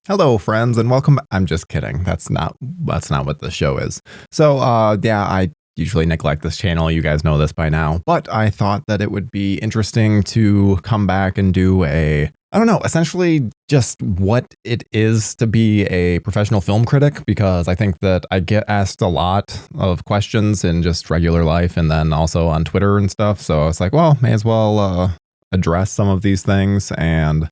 Hello, friends, and welcome. I'm just kidding. That's not what the show is. So, yeah, I usually neglect this channel. You guys know this by now, but I thought that it would be interesting to come back and do I don't know, essentially just what it is to be a professional film critic, because I think that I get asked a lot of questions in just regular life and then also on Twitter and stuff. So I was like, well, may as well address some of these things. And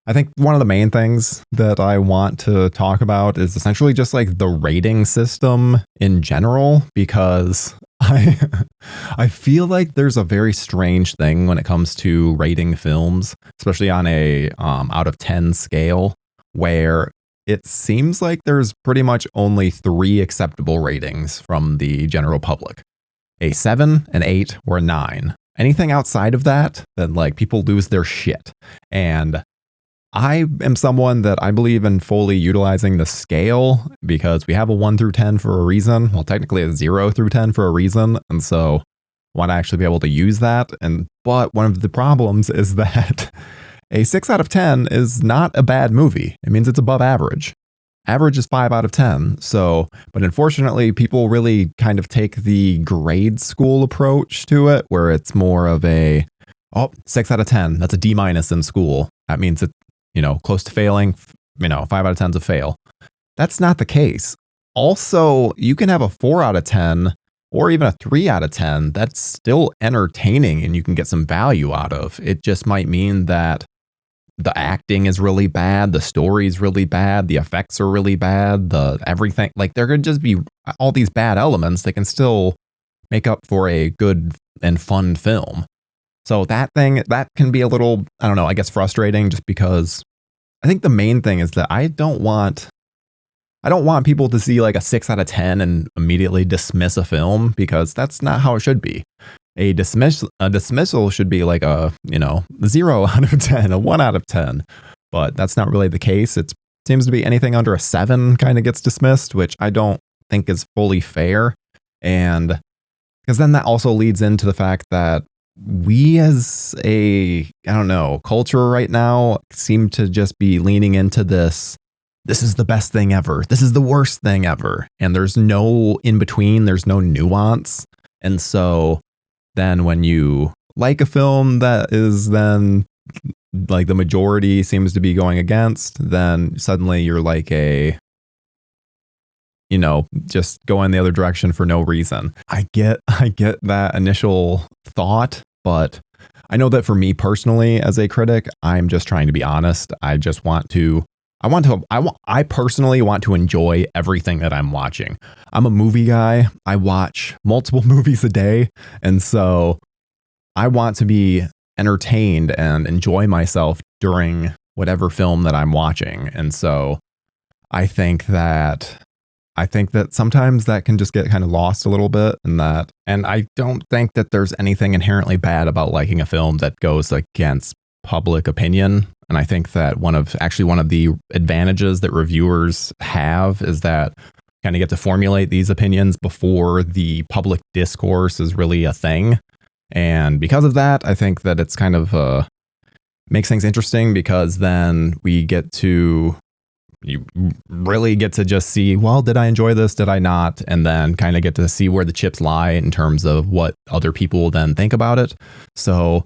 I think one of the main things that I want to talk about is essentially just like the rating system in general, because I feel like there's a very strange thing when it comes to rating films, especially on a out of 10 scale, where it seems like there's pretty much only 3 acceptable ratings from the general public: a 7, an 8, or a 9. Anything outside of that, then like people lose their shit. And I am someone that I believe in fully utilizing the scale, because we have a 1 through 10 for a reason. Well, technically a 0 through 10 for a reason. And so I want to actually be able to use that. But one of the problems is that a 6 out of 10 is not a bad movie. It means it's above average. Average is 5 out of 10. So, but unfortunately, people really kind of take the grade school approach to it, where it's more of 6 out of 10. That's a D- in school. That means it, close to failing, 5 out of 10 is a fail. That's not the case. Also, you can have a 4 out of 10 or even a 3 out of 10 that's still entertaining and you can get some value out of. It just might mean that the acting is really bad, the story is really bad, the effects are really bad, everything. Like, there could just be all these bad elements that can still make up for a good and fun film. So that can be a little, I don't know, I guess frustrating, just because I think the main thing is that I don't want people to see like a 6 out of 10 and immediately dismiss a film, because that's not how it should be. A dismissal should be like a, 0 out of 10, a 1 out of 10. But that's not really the case. It seems to be anything under a 7 kind of gets dismissed, which I don't think is fully fair. And because then that also leads into the fact that we as culture right now seem to just be leaning into this is the best thing ever, this is the worst thing ever, and there's no in between, there's no nuance. And so then when you like a film that is then like the majority seems to be going against, then suddenly you're like just going the other direction for no reason. I get that initial thought, but I know that for me personally as a critic, I'm just trying to be honest. I personally want to enjoy everything that I'm watching. I'm a movie guy. I watch multiple movies a day, and so I want to be entertained and enjoy myself during whatever film that I'm watching. And so I think that sometimes that can just get kind of lost a little bit in that. And I don't think that there's anything inherently bad about liking a film that goes against public opinion. And I think that one of the advantages that reviewers have is that kind of get to formulate these opinions before the public discourse is really a thing. And because of that, I think that it's kind of makes things interesting, because then you really get to just see, well, did I enjoy this? Did I not? And then kind of get to see where the chips lie in terms of what other people then think about it. So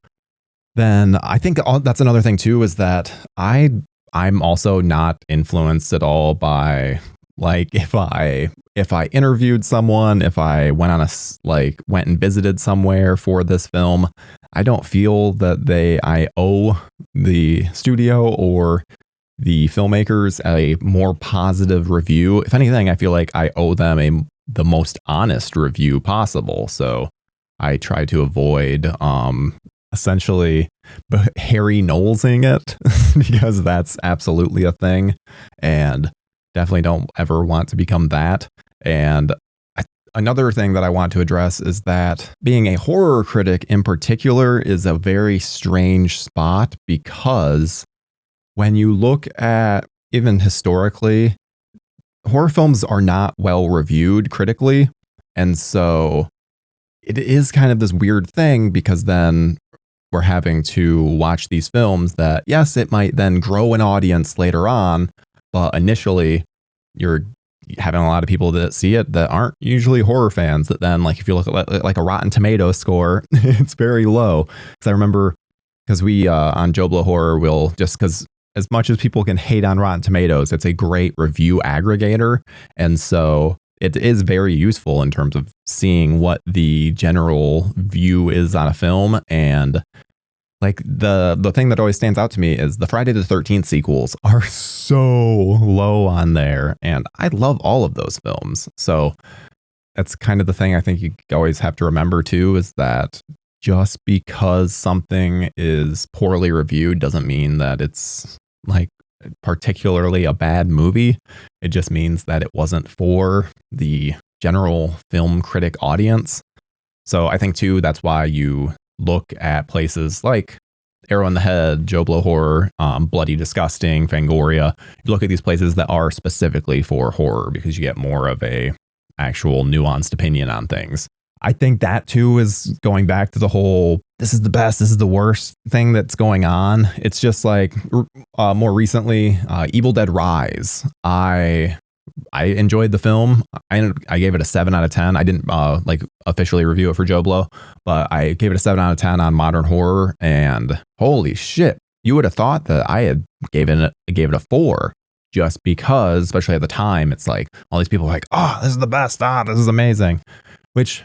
then I think that's another thing too, is that I'm also not influenced at all by, like, if I interviewed someone, if I went and visited somewhere for this film, I don't feel that I owe the studio or the filmmakers a more positive review. If anything, I feel like I owe them the most honest review possible. So I try to avoid essentially Harry Knowlesing it because that's absolutely a thing, and definitely don't ever want to become that. And another thing that I want to address is that being a horror critic in particular is a very strange spot, because when you look at, even historically, horror films are not well reviewed critically. And so it is kind of this weird thing, because then we're having to watch these films that, yes, it might then grow an audience later on, But initially, you're having a lot of people that see it that aren't usually horror fans, that then, like, if you look at like a Rotten Tomato score, it's very low. Because I remember, because we on Joe Blow Horror will, just because as much as people can hate on Rotten Tomatoes, it's a great review aggregator. And so it is very useful in terms of seeing what the general view is on a film. And like the thing that always stands out to me is the Friday the 13th sequels are so low on there. And I love all of those films. So that's kind of the thing I think you always have to remember too, is that just because something is poorly reviewed doesn't mean that it's like particularly a bad movie. It just means that it wasn't for the general film critic audience. So I think too, that's why you look at places like Arrow in the Head, Joe Blow Horror, Bloody Disgusting, Fangoria. You look at these places that are specifically for horror because you get more of a actual nuanced opinion on things. I think that too is going back to the whole, this is the best, this is the worst thing that's going on. It's just like more recently, Evil Dead Rise. I enjoyed the film. I gave it a 7 out of 10. I didn't like officially review it for Joe Blow, but I gave it a 7 out of 10 on Modern Horror. And holy shit, you would have thought that I had gave it a 4, just because, especially at the time, it's like all these people are like, oh, this is the best. This is amazing. Which,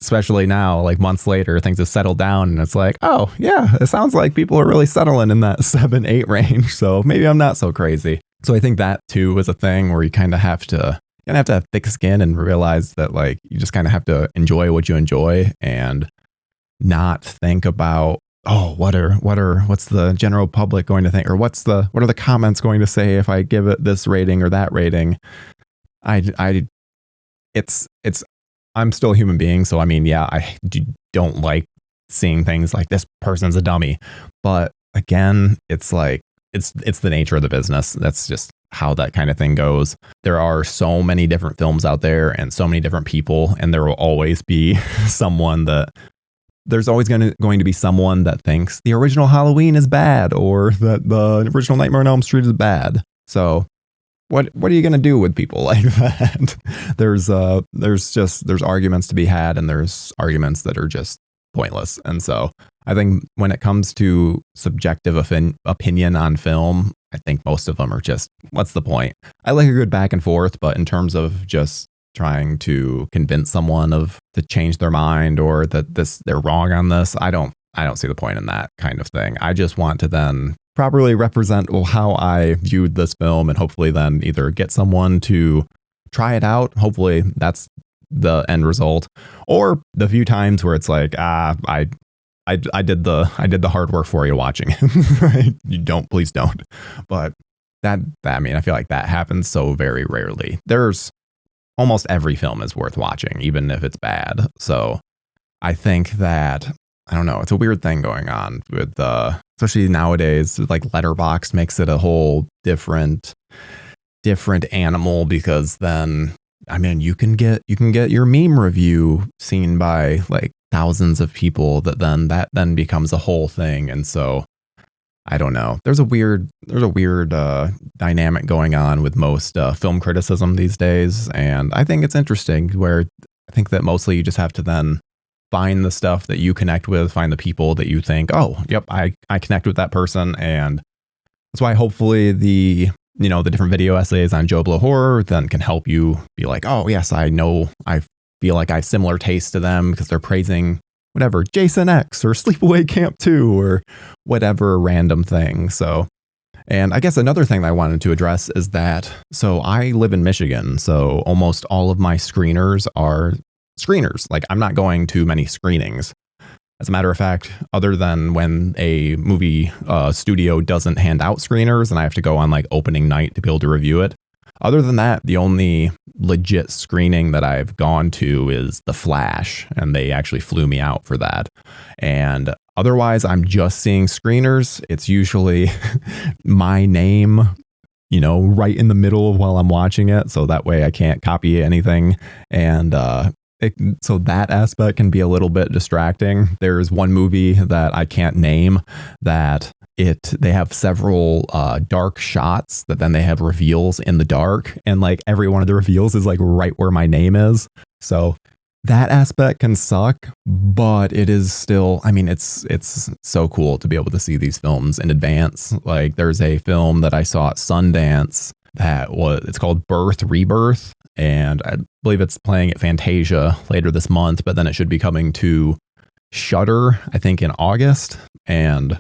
especially now, like months later, things have settled down and it's like, oh yeah, it sounds like people are really settling in that 7-8 range. So maybe I'm not so crazy. So I think that too is a thing where you kind of have to have thick skin and realize that, like, you just kind of have to enjoy what you enjoy and not think about, oh, what's the general public going to think, or what are the comments going to say if I give it this rating or that rating. I'm still a human being, so I mean, yeah, I don't like seeing things like this person's a dummy, but again, it's like it's the nature of the business. That's just how that kind of thing goes. There are so many different films out there and so many different people, and there will always be there's always going to be someone that thinks the original Halloween is bad, or that the original Nightmare on Elm Street is bad. So what are you going to do with people like that? There's arguments to be had, and there's arguments that are just pointless. And so I think when it comes to subjective opinion on film, I think most of them are just, what's the point? I like a good back and forth, but in terms of just trying to convince someone to change their mind, or that they're wrong on this, I don't see the point in that kind of thing. I just want to then properly represent how I viewed this film, and hopefully then either get someone to try it out. Hopefully that's the end result, or the few times where it's like, I did the hard work for you watching it. Right? Please don't. But I mean, I feel like that happens so very rarely. There's almost every film is worth watching, even if it's bad. So I think that, I don't know, it's a weird thing going on with especially nowadays, like Letterboxd makes it a whole different animal, because then, I mean, you can get your meme review seen by like thousands of people, that then becomes a whole thing. And so I don't know. There's a weird dynamic going on with most film criticism these days, and I think it's interesting, where I think that mostly you just have to then find the stuff that you connect with, find the people that you think, oh, yep, I connect with that person. And that's why hopefully the different video essays on Joe Blow Horror then can help you be like, oh yes, I feel like I have similar taste to them, because they're praising whatever, Jason X or Sleepaway Camp 2 or whatever random thing. So, and I guess another thing I wanted to address is that, so I live in Michigan, so almost all of my screeners are screeners. Like, I'm not going to many screenings. As a matter of fact, other than when a movie studio doesn't hand out screeners and I have to go on like opening night to be able to review it, other than that, the only legit screening that I've gone to is The Flash, and they actually flew me out for that. And otherwise, I'm just seeing screeners. It's usually my name, right in the middle of while I'm watching it, so that way I can't copy anything. And so that aspect can be a little bit distracting. There's one movie that I can't name that they have several dark shots that then they have reveals in the dark, and like every one of the reveals is like right where my name is. So that aspect can suck, but it is still, I mean, it's so cool to be able to see these films in advance. Like there's a film that I saw at Sundance it's called Birth Rebirth, and I believe it's playing at Fantasia later this month, but then it should be coming to Shudder, I think, in August. And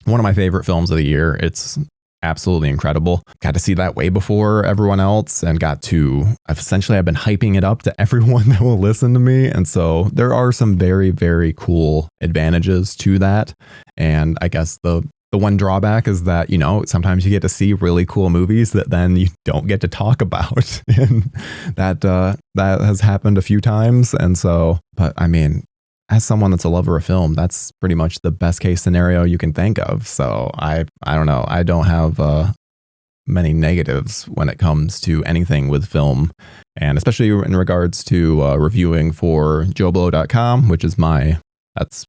one of my favorite films of the year. It's absolutely incredible. Got to see that way before everyone else, and I've been hyping it up to everyone that will listen to me. And so there are some very, very cool advantages to that. And I guess the one drawback is that, sometimes you get to see really cool movies that then you don't get to talk about. And that has happened a few times. And so, but I mean, as someone that's a lover of film, that's pretty much the best case scenario you can think of. So I don't know. I don't have many negatives when it comes to anything with film, and especially in regards to reviewing for JoeBlow.com, which is that's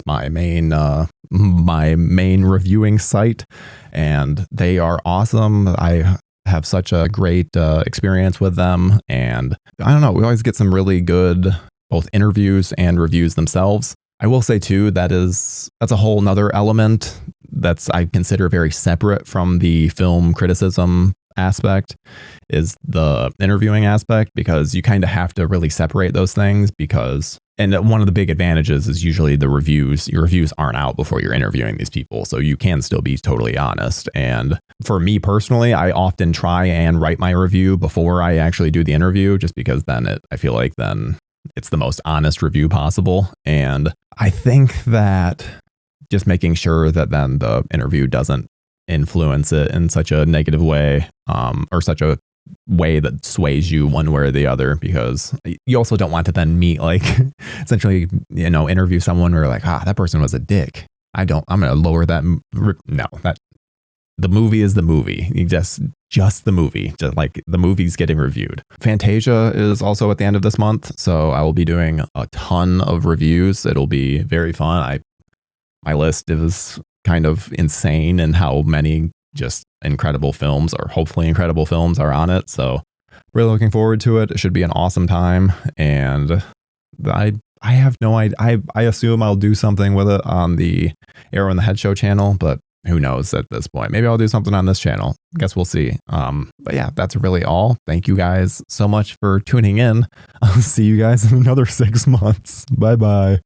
my main reviewing site, and they are awesome. I have such a great experience with them, and I don't know. We always get some really good both interviews and reviews themselves. I will say too, that's a whole nother element I consider very separate from the film criticism aspect, is the interviewing aspect, because you kind of have to really separate those things, and one of the big advantages is usually your reviews aren't out before you're interviewing these people, so you can still be totally honest. And for me personally, I often try and write my review before I actually do the interview, just because then I feel like then it's the most honest review possible. And I think that just making sure that then the interview doesn't influence it in such a negative way, or such a way that sways you one way or the other, because you also don't want to then meet, like, essentially, interview someone where you're like, that person was a dick. I'm going to lower that. No, the movie is the movie. Just the movie, just like the movie's getting reviewed. Fantasia is also at the end of this month, so I will be doing a ton of reviews. It'll be very fun. My list is kind of insane in how many just incredible films, or hopefully incredible films, are on it. So really looking forward to it. It should be an awesome time, and I have no idea. I assume I'll do something with it on the Arrow in the Head Show channel, but who knows at this point. Maybe I'll do something on this channel. Guess we'll see. But yeah, that's really all. Thank you guys so much for tuning in. I'll see you guys in another 6 months. Bye bye.